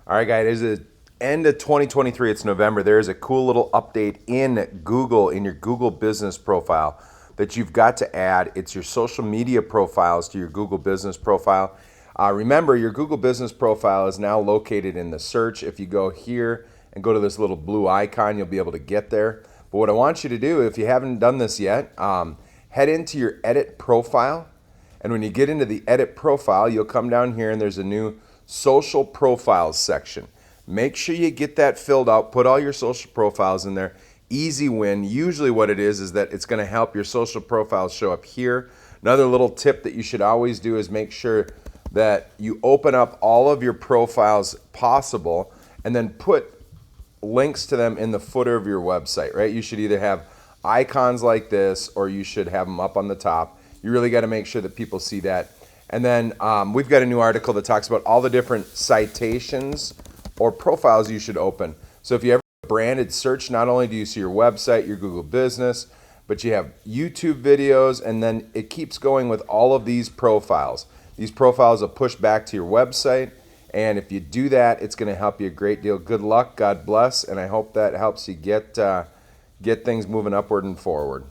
All right, guys, it is the end of 2023. It's November. There is a cool little update in Google, in your Google business profile, that you've got to add. It's your social media profiles to your Google business profile. Remember, your Google business profile is now located in the search. If you go here and go to this little blue icon, you'll be able to get there. But what I want you to do, if you haven't done this yet, head into your edit profile. And when you get into the edit profile, you'll come down here and there's a new social profiles section. Make sure you get that filled out. Put all your social profiles in there. Easy win. Usually what it is that it's going to help your social profiles show up here. Another little tip that you should always do is make sure that you open up all of your profiles possible and then put links to them in the footer of your website, right? You should either have icons like this or you should have them up on the top. You really got to make sure that people see that. And then we've got a new article that talks about all the different citations or profiles you should open. So if you ever have a branded search, not only do you see your website, your Google business, but you have YouTube videos, and then it keeps going with all of these profiles. These profiles will push back to your website, and if you do that, it's going to help you a great deal. Good luck, God bless, and I hope that helps you get things moving upward and forward.